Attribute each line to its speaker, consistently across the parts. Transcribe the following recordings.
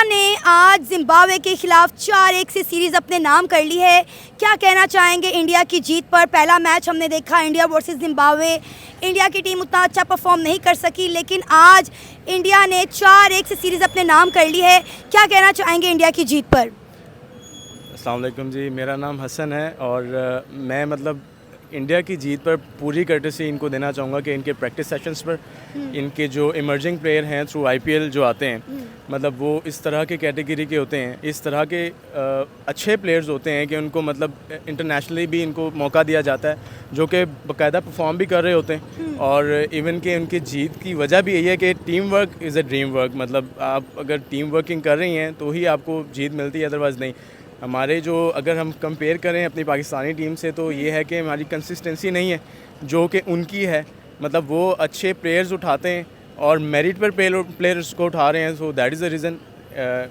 Speaker 1: ने आज जिम्बाब्वे के खिलाफ 4-1 से सीरीज़ अपने नाम कर ली है। क्या कहना चाहेंगे इंडिया की जीत पर? पहला मैच हमने देखा इंडिया वर्सेस जिम्बाब्वे, इंडिया की टीम उतना अच्छा परफॉर्म नहीं कर सकी, लेकिन आज इंडिया ने 4-1 से सीरीज़ अपने नाम कर ली है। क्या कहना चाहेंगे इंडिया की जीत पर?
Speaker 2: अस्सलाम वालेकुम जी, मेरा नाम हसन है और मैं इंडिया की जीत पर पूरी कर्टेसी इनको देना चाहूँगा कि इनके प्रैक्टिस सेशंस पर इनके जो इमर्जिंग प्लेयर हैं थ्रू आईपीएल जो आते हैं वो इस तरह के कैटेगरी के होते हैं, इस तरह के अच्छे प्लेयर्स होते हैं कि उनको इंटरनेशनली भी इनको मौका दिया जाता है, जो कि बाकायदा परफॉर्म भी कर रहे होते हैं। और इवन कि उनकी जीत की वजह भी यही है कि team work is a dream work. आप अगर टीम वर्किंग कर रही हैं तो ही आपको जीत मिलती है, अदरवाइज़ नहीं। हमारे जो अगर हम कंपेयर करें अपनी पाकिस्तानी टीम से तो ये है कि हमारी कंसिस्टेंसी नहीं है जो कि उनकी है। वो अच्छे प्लेयर्स उठाते हैं और मेरिट पर प्लेयर्स को उठा रहे हैं, so that is the reason.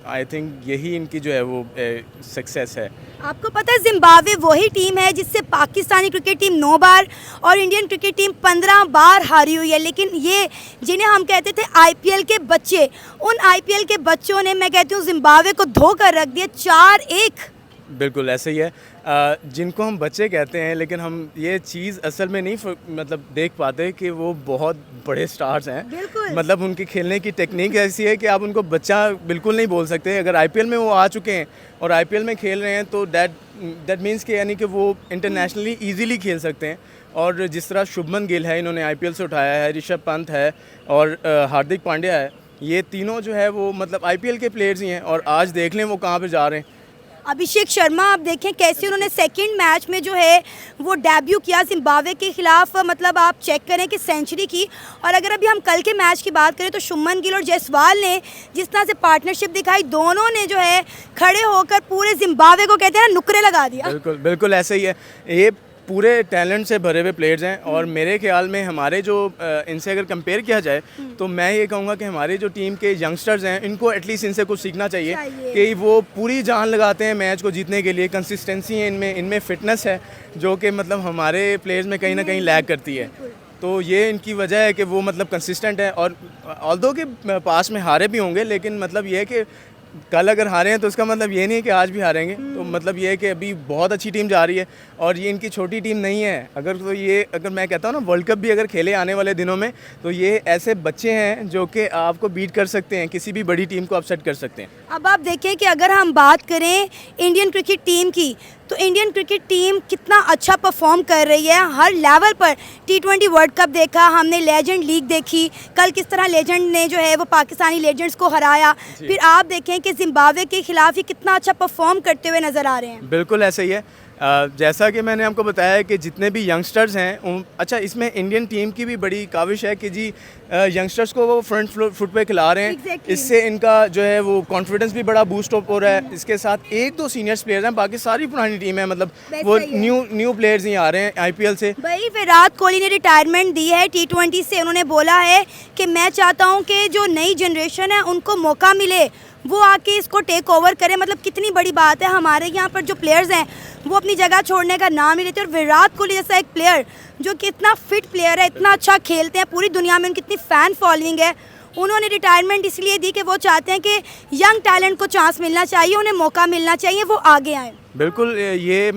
Speaker 2: I think यही इनकी जो है वो सक्सेस है।
Speaker 1: आपको पता है जिम्बाब्वे वही टीम है जिससे पाकिस्तानी क्रिकेट टीम 9 बार और इंडियन क्रिकेट टीम 15 बार हारी हुई है। लेकिन ये जिन्हें हम कहते थे आईपीएल के बच्चे, उन आईपीएल के बच्चों ने, मैं कहती हूँ, जिम्बाब्वे को धोकर रख दिया 4-1।
Speaker 2: बिल्कुल ऐसे ही है। जिनको हम बच्चे कहते हैं, लेकिन हम ये चीज़ असल में नहीं देख पाते कि वो बहुत बड़े स्टार्स हैं। उनकी खेलने की टेक्निक ऐसी है कि आप उनको बच्चा बिल्कुल नहीं बोल सकते। अगर आईपीएल में वो आ चुके हैं और आईपीएल में खेल रहे हैं तो दैट मीन्स कि यानी कि वो इंटरनेशनली ईजीली खेल सकते हैं। और जिस तरह शुभमन गिल है, इन्होंने आईपीएल से उठाया है, ऋषभ पंत है और हार्दिक पांड्या है, ये तीनों जो है वो आईपीएल के प्लेयर्स ही हैं। और आज देख लें वो कहाँ पर जा रहे हैं।
Speaker 1: अभिषेक शर्मा, आप देखें कैसे उन्होंने सेकंड मैच में जो है वो डेब्यू किया जिम्बाब्वे के खिलाफ। आप चेक करें कि सेंचुरी की। और अगर अभी हम कल के मैच की बात करें तो शुभमन गिल और जायसवाल ने जिस तरह से पार्टनरशिप दिखाई, दोनों ने जो है खड़े होकर पूरे जिम्बाब्वे को, कहते हैं ना, नुकरे लगा दिया।
Speaker 2: बिल्कुल बिल्कुल ऐसे ही है। ये पूरे टैलेंट से भरे हुए प्लेयर्स हैं और मेरे ख्याल में हमारे जो इनसे अगर कंपेयर किया जाए तो मैं ये कहूँगा कि हमारी जो टीम के यंगस्टर्स हैं इनको एटलीस्ट इनसे कुछ सीखना चाहिए कि वो पूरी जान लगाते हैं मैच को जीतने के लिए। कंसिस्टेंसी है इनमें फिटनेस है जो कि हमारे प्लेयर्स में कहीं ना कहीं लैग करती है। तो ये इनकी वजह है कि वो कंसिस्टेंट है। और ऑल्दो के पास में हारे भी होंगे, लेकिन ये है कि कल अगर हारे हैं तो इसका ये नहीं है कि आज भी हारेंगे। तो ये है कि अभी बहुत अच्छी टीम जा रही है और ये इनकी छोटी टीम नहीं है। अगर मैं कहता हूँ ना, वर्ल्ड कप भी अगर खेले आने वाले दिनों में तो ये ऐसे बच्चे हैं जो कि आपको बीट कर सकते हैं, किसी भी बड़ी टीम को अपसेट कर सकते हैं।
Speaker 1: अब आप देखें कि अगर हम बात करें इंडियन क्रिकेट टीम की तो इंडियन क्रिकेट टीम कितना अच्छा परफॉर्म कर रही है हर लेवल पर। T20 वर्ल्ड कप देखा हमने, लेजेंड लीग देखी, कल किस तरह लेजेंड ने जो है वो पाकिस्तानी लेजेंड्स को हराया। फिर आप देखें कि जिम्बाब्वे के खिलाफ ही कितना अच्छा परफॉर्म करते हुए नज़र आ रहे हैं।
Speaker 2: बिल्कुल ऐसे ही है। जैसा कि मैंने आपको बताया कि जितने भी यंगस्टर्स हैं, अच्छा, इसमें इंडियन टीम की भी बड़ी काविश है कि जी यंगस्टर्स को वो फ्रंट फुट पे खिला रहे हैं। इससे इनका जो है वो कॉन्फिडेंस भी बड़ा बूस्ट हो रहा है। इसके साथ 1-2 सीनियर्स प्लेयर्स हैं, बाकी सारी पुरानी टीम है। वो न्यू प्लेयर्स ही आ रहे हैं आईपीएल से।
Speaker 1: भाई विराट कोहली ने रिटायरमेंट दी है T20 से। उन्होंने बोला है कि मैं चाहता हूँ कि जो नई जनरेशन है उनको मौका मिले, वो आके इसको टेक ओवर करें। कितनी बड़ी बात है। हमारे यहाँ पर जो प्लेयर्स हैं वो अपनी जगह छोड़ने का नाम नहीं लेते। और विराट कोहली जैसा एक प्लेयर जो कि इतना फिट प्लेयर है, इतना अच्छा खेलते हैं, पूरी दुनिया में उनकी इतनी फ़ैन फॉलोइंग है, उन्होंने रिटायरमेंट इसलिए दी कि वो चाहते हैं कि यंग टैलेंट को चांस मिलना चाहिए, उन्हें मौका मिलना चाहिए, वो आगे आए।
Speaker 2: बिल्कुल, ये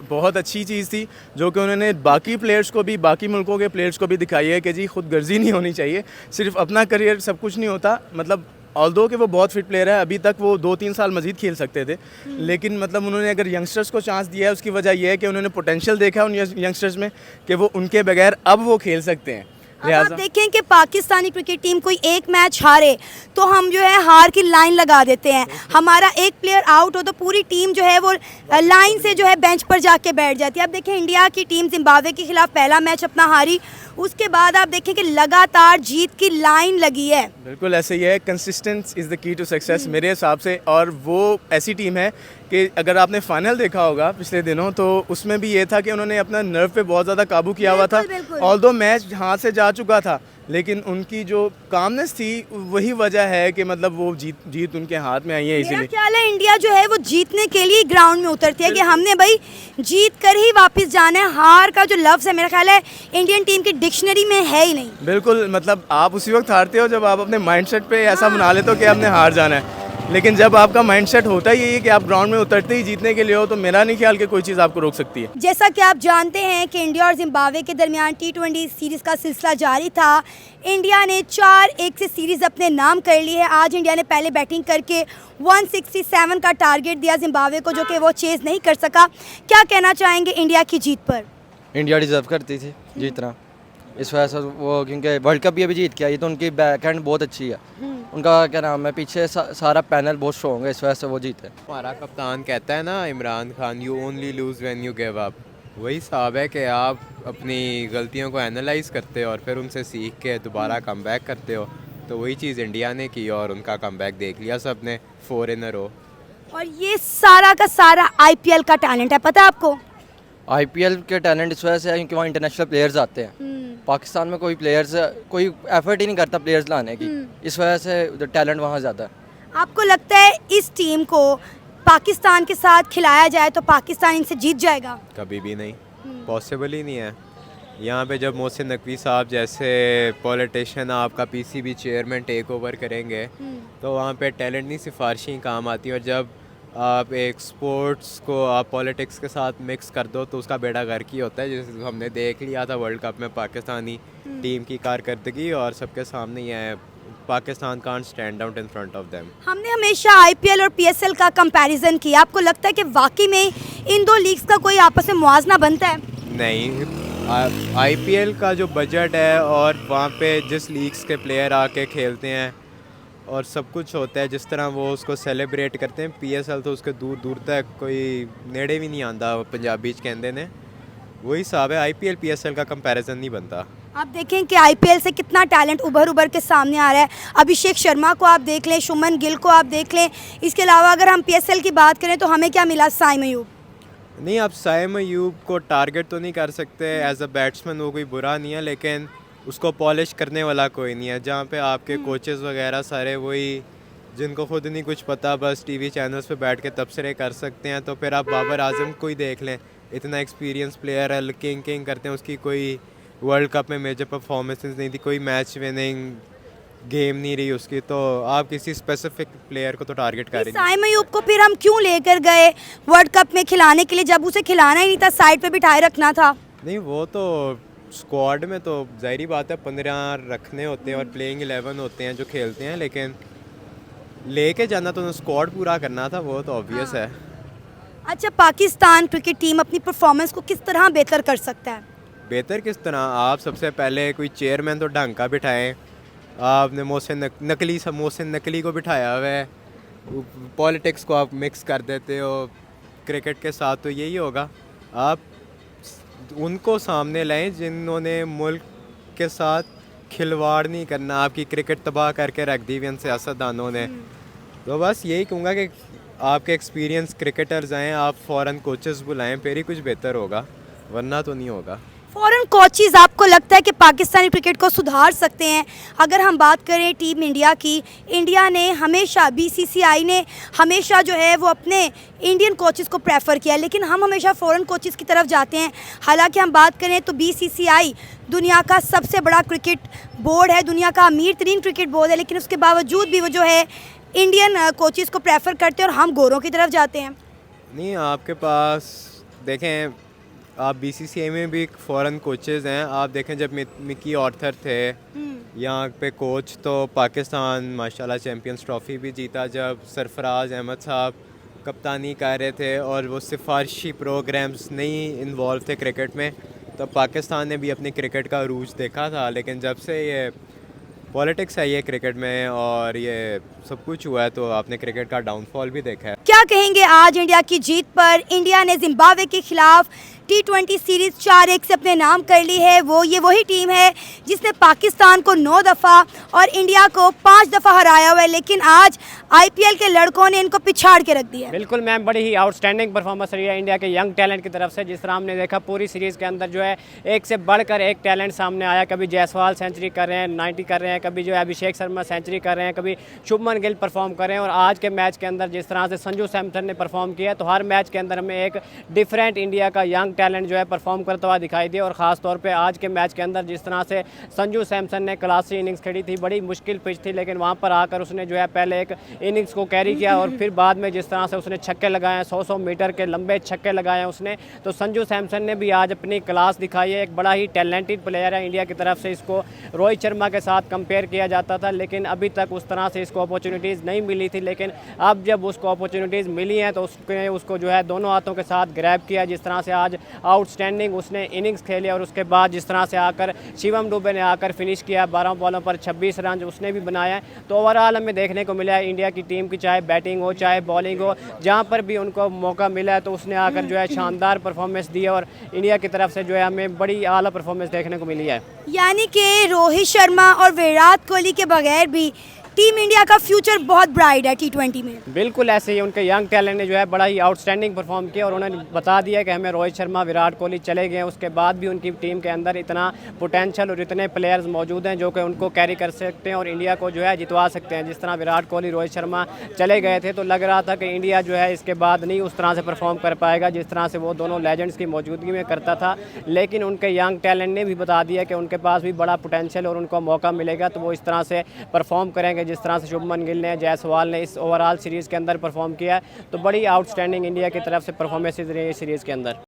Speaker 2: बहुत अच्छी चीज़ थी जो कि उन्होंने बाकी प्लेयर्स को भी, बाकी मुल्कों के प्लेयर्स को भी दिखाई है कि जी खुद गर्जी नहीं होनी चाहिए, सिर्फ अपना करियर सब कुछ नहीं होता। ऑल्दो कि वो बहुत फिट प्लेयर है, अभी तक वो 2-3 साल मजीद खेल सकते थे, लेकिन उन्होंने अगर यंगस्टर्स को चांस दिया है, उसकी वजह यह है कि उन्होंने पोटेंशियल देखा है उन यंगस्टर्स में कि वो उनके बगैर अब वो खेल सकते हैं।
Speaker 1: अब आप देखें कि पाकिस्तानी क्रिकेट टीम कोई एक मैच हारे तो हम जो है हार की लाइन लगा देते हैं। हमारा एक प्लेयर आउट हो तो पूरी टीम जो है वो लाइन से जो है बेंच पर जाके बैठ जाती है। अब देखें इंडिया की टीम जिम्बाब्वे के खिलाफ पहला मैच अपना हारी, उसके बाद आप देखें कि लगातार जीत की लाइन लगी है।
Speaker 2: बिल्कुल ऐसे ही है। Consistency is the key to success मेरे हिसाब से। और वो ऐसी टीम है कि अगर आपने फाइनल देखा होगा पिछले दिनों तो उसमें भी ये था कि उन्होंने अपना नर्व पे बहुत ज़्यादा काबू किया हुआ था। ऑल्दो मैच हाथ से जा चुका था, लेकिन उनकी जो कामनेस थी वही वजह है कि वो जीत उनके हाथ में आई है। इसीलिए
Speaker 1: मेरा ख्याल है इंडिया जो है वो जीतने के लिए ग्राउंड में उतरती है कि हमने भाई जीत कर ही वापस जाना है। हार का जो लफ्ज़ है मेरा ख्याल है इंडियन टीम की डिक्शनरी में है ही नहीं।
Speaker 2: बिल्कुल, आप उसी वक्त हारते हो जब आप अपने माइंडसेट पे ऐसा बना लेते हो कि आपने हार जाना है। लेकिन जब आपका माइंडसेट होता ही है कि आप ग्राउंड में उतरते ही जीतने के लिए हो, तो मेरा नहीं ख्याल कि कोई चीज़ आपको रोक सकती है।
Speaker 1: जैसा कि आप जानते हैं कि इंडिया और जिम्बाब्वे के दरमियान T20 सीरीज़ का सिलसिला जारी था। इंडिया ने 4-1 से सीरीज़ अपने नाम कर ली है। आज इंडिया ने पहले बैटिंग करके 167 का टारगेट दिया जिम्बाब्वे को, जो कि वो चेज़ नहीं कर सका। क्या कहना चाहेंगे इंडिया की जीत पर?
Speaker 3: इंडिया डिज़र्व करती थी जीतना, इस वजह से वो, क्योंकि वर्ल्ड कप भी अभी जीत के आई, तो उनकी बैक हैंड बहुत अच्छी है। उनका क्या नाम है, पीछे सारा पैनल बहुत स्ट्रॉन्ग है, इस वजह से वो जीते।
Speaker 4: हमारा कप्तान कहता है ना, Imran Khan, you only lose when you give up. वही हिसाब है कि आप अपनी गलतियों को एनालाइज करते हो और फिर उनसे सीख के दोबारा कमबैक करते हो। तो वही चीज़ इंडिया ने की और उनका कमबैक देख लिया सब ने, 4 इन अ रो। और
Speaker 1: ये सारा का सारा IPL का टैलेंट है, पता है आपको?
Speaker 3: IPL के टैलेंट इस वजह से है क्योंकि वहाँ इंटरनेशनल प्लेयर्स आते हैं। पाकिस्तान में कोई एफर्ट ही नहीं करता प्लेयर्स लाने की, इस वजह से टैलेंट वहाँ ज़्यादा है।
Speaker 1: आपको लगता है इस टीम को पाकिस्तान के साथ खिलाया जाए तो पाकिस्तान इनसे जीत जाएगा?
Speaker 4: कभी भी नहीं, पॉसिबल ही नहीं है। यहाँ पे जब मोहसिन नकवी साहब जैसे पॉलिटिशियन आपका PCB चेयरमैन टेक ओवर करेंगे, तो वहाँ पे टैलेंट नहीं सिफारिशें काम आती। और जब आप एक स्पोर्ट्स को आप पॉलिटिक्स के साथ मिक्स कर दो तो उसका बेड़ा गर्क ही होता है। जैसे हमने देख लिया था वर्ल्ड कप में पाकिस्तानी टीम की कारकर्दगी, और सबके सामने ये है, Pakistan can't stand out in front of them.
Speaker 1: हमने हमेशा IPL और PSL का कंपैरिजन किया। आपको लगता है कि वाकई में इन दो लीग्स का कोई आपस में मुआवजा बनता है?
Speaker 4: नहीं, IPL का जो बजट है और वहाँ पे जिस लीग्स के प्लेयर आके खेलते हैं और सब कुछ होता है, जिस तरह वो उसको सेलिब्रेट करते हैं, PSL तो उसके दूर दूर तक कोई नेड़े भी नहीं आंदा, पंजाबी च कहते ने। वही हिसाब है, IPL PSL का कंपैरिजन नहीं बनता।
Speaker 1: आप देखें कि IPL से कितना टैलेंट उभर के सामने आ रहा है। अभिषेक शर्मा को आप देख लें, शुभमन गिल को आप देख लें। इसके अलावा अगर हम PSL की बात करें तो हमें क्या मिला? साइम अयूब।
Speaker 4: नहीं, आप साइम अयूब को टारगेट तो नहीं कर सकते एज अ बैट्समैन, वो कोई बुरा नहीं है, लेकिन उसको पॉलिश करने वाला कोई नहीं है। जहाँ पे आपके कोचेस वगैरह सारे वही जिनको खुद नहीं कुछ पता, बस टीवी चैनल्स पे बैठ के तबसरे कर सकते हैं। तो फिर आप बाबर आजम को ही देख लें, इतना एक्सपीरियंस प्लेयर है, किंग करते हैं, उसकी कोई वर्ल्ड कप में मेजर परफॉर्मेंसेस नहीं थी, कोई मैच विनिंग गेम नहीं रही उसकी। तो आप किसी स्पेसिफिक प्लेयर को तो टारगेट कर रहे हैं।
Speaker 1: साइम अयूब को फिर हम क्यों लेकर गए वर्ल्ड कप में खिलाने के लिए, जब उसे खिलाना ही नहीं था, साइड पे बिठाए रखना था?
Speaker 4: नहीं, वो तो स्क्वाड में तो ज़ाहिरी बात है 15 रखने होते हैं और प्लेइंग 11 होते हैं जो खेलते हैं, लेकिन लेके जाना तो स्क्वाड पूरा करना था, वो तो ऑब्वियस है।
Speaker 1: अच्छा, पाकिस्तान क्रिकेट टीम अपनी परफॉर्मेंस को किस तरह बेहतर कर सकता है?
Speaker 4: बेहतर किस तरह? आप सबसे पहले कोई चेयरमैन तो ढंग का बिठाएं। आपने मोहसिन नकली को बिठाया हुआ है, पॉलिटिक्स को आप मिक्स कर देते हो क्रिकेट के साथ, तो यही होगा। आप उनको सामने लाएं जिन्होंने मुल्क के साथ खिलवाड़ नहीं करना, आपकी क्रिकेट तबाह करके रख दी हुई सियासतदानों ने। तो बस यही कहूँगा कि आपके एक्सपीरियंस क्रिकेटर्स आएँ, आप फ़ॉरेन कोचेस बुलाएं, फिर ही कुछ बेहतर होगा, वरना तो नहीं होगा।
Speaker 1: फॉरेन कोचेस आपको लगता है कि पाकिस्तानी क्रिकेट को सुधार सकते हैं? अगर हम बात करें टीम इंडिया की, इंडिया ने हमेशा, BCCI ने हमेशा जो है वो अपने इंडियन कोचेस को प्रेफर किया, लेकिन हम हमेशा फॉरेन कोचेस की तरफ जाते हैं। हालांकि हम बात करें तो BCCI दुनिया का सबसे बड़ा क्रिकेट बोर्ड है, दुनिया का अमीर तरीन क्रिकेट बोर्ड है, लेकिन उसके बावजूद भी वो जो है इंडियन कोचेस को प्रेफर करते हैं और हम गोरों की तरफ जाते हैं।
Speaker 4: नहीं, आपके पास देखें, आप BCCI में भी फ़ॉरेन कोचेज़ हैं। आप देखें जब मिकी ऑर्थर थे यहाँ पे कोच, तो पाकिस्तान माशाल्लाह चैम्पियंस ट्रॉफ़ी भी जीता। जब सरफराज अहमद साहब कप्तानी कर रहे थे और वो सिफारशी प्रोग्राम्स नहीं इन्वॉल्व थे क्रिकेट में, तो पाकिस्तान ने भी अपने क्रिकेट का अरूज देखा था। लेकिन जब से ये पॉलिटिक्स है ये क्रिकेट में और ये सब कुछ हुआ है, तो आपने क्रिकेट का डाउनफॉल भी देखा है।
Speaker 1: क्या कहेंगे आज इंडिया की जीत पर? इंडिया ने जिम्बाब्वे के खिलाफ T20 सीरीज़ 4-1 से अपने नाम कर ली है। ये वही टीम है जिसने पाकिस्तान को 9 दफ़ा और इंडिया को 5 दफ़ा हराया हुआ है, लेकिन आज IPL के लड़कों ने इनको पिछाड़ के रख दिया है।
Speaker 5: बिल्कुल मैम, बड़ी ही आउटस्टैंडिंग परफॉर्मेंस रही है इंडिया के यंग टैलेंट की तरफ से। जिस तरह हमने देखा पूरी सीरीज़ के अंदर जो है एक से बढ़कर एक टैलेंट सामने आया। कभी जायसवाल सेंचुरी कर रहे हैं, 90 कर रहे हैं, कभी जो है अभिषेक शर्मा सेंचुरी कर रहे हैं, कभी शुभमन गिल परफॉर्म कर रहे हैं। और आज के मैच के अंदर जिस तरह से संजू सैमसन ने परफॉर्म किया, तो हर मैच के अंदर हमें एक डिफरेंट इंडिया का यंग टैलेंट जो है परफॉर्म करता हुआ दिखाई दिया। और ख़ास तौर पे आज के मैच के अंदर जिस तरह से संजू सैमसन ने क्लासी इनिंग्स खेली थी, बड़ी मुश्किल पिच थी, लेकिन वहाँ पर आकर उसने जो है पहले एक इनिंग्स को कैरी किया और फिर बाद में जिस तरह से उसने छक्के लगाए हैं, 100-100 मीटर के लंबे छक्के लगाए हैं उसने, तो संजू सैमसन ने भी आज अपनी क्लास दिखाई है। एक बड़ा ही टैलेंटेड प्लेयर है इंडिया की तरफ से, इसको रोहित शर्मा के साथ कंपेयर किया जाता था, लेकिन अभी तक उस तरह से इसको अपॉर्चुनिटीज़ नहीं मिली थी। लेकिन अब जब उसको अपॉर्चुनिटीज़ मिली हैं तो उसको जो है दोनों हाथों के साथ ग्रैब किया। जिस तरह से आज आउटस्टैंडिंग उसने इनिंग्स खेली और उसके बाद जिस तरह से आकर शिवम दुबे ने आकर फिनिश किया, 12 बॉलों पर 26 रन उसने भी बनाया। तो ओवरऑल हमें देखने को मिला है इंडिया की टीम की, चाहे बैटिंग हो चाहे बॉलिंग हो, जहाँ पर भी उनको मौका मिला है तो उसने आकर जो है शानदार परफॉर्मेंस दी और इंडिया की तरफ से जो है हमें बड़ी आला परफॉर्मेंस देखने को मिली है।
Speaker 1: यानी कि रोहित शर्मा और विराट कोहली के बगैर भी टीम इंडिया का फ्यूचर बहुत ब्राइट है T20 में।
Speaker 5: बिल्कुल ऐसे ही उनके यंग टैलेंट ने जो है बड़ा ही आउटस्टैंडिंग परफॉर्म किया और उन्होंने बता दिया कि हमें रोहित शर्मा विराट कोहली चले गए, उसके बाद भी उनकी टीम के अंदर इतना पोटेंशियल और इतने प्लेयर्स मौजूद हैं जो कि उनको कैरी कर सकते हैं और इंडिया को जो है जितवा सकते हैं। जिस तरह विराट कोहली रोहित शर्मा चले गए थे तो लग रहा था कि इंडिया जो है इसके बाद नहीं उस तरह से परफॉर्म कर पाएगा जिस तरह से वो दोनों लेजेंड्स की मौजूदगी में करता था, लेकिन उनके यंग टैलेंट ने भी बता दिया कि उनके पास भी बड़ा पोटेंशियल और उनको मौका मिलेगा तो वो इस तरह से परफॉर्म करेंगे जिस तरह से शुभमन गिल ने, जायसवाल ने इस ओवरऑल सीरीज़ के अंदर परफॉर्म किया। तो बड़ी आउटस्टैंडिंग इंडिया की तरफ से परफॉर्मेंसेज रही है सीरीज़ के अंदर।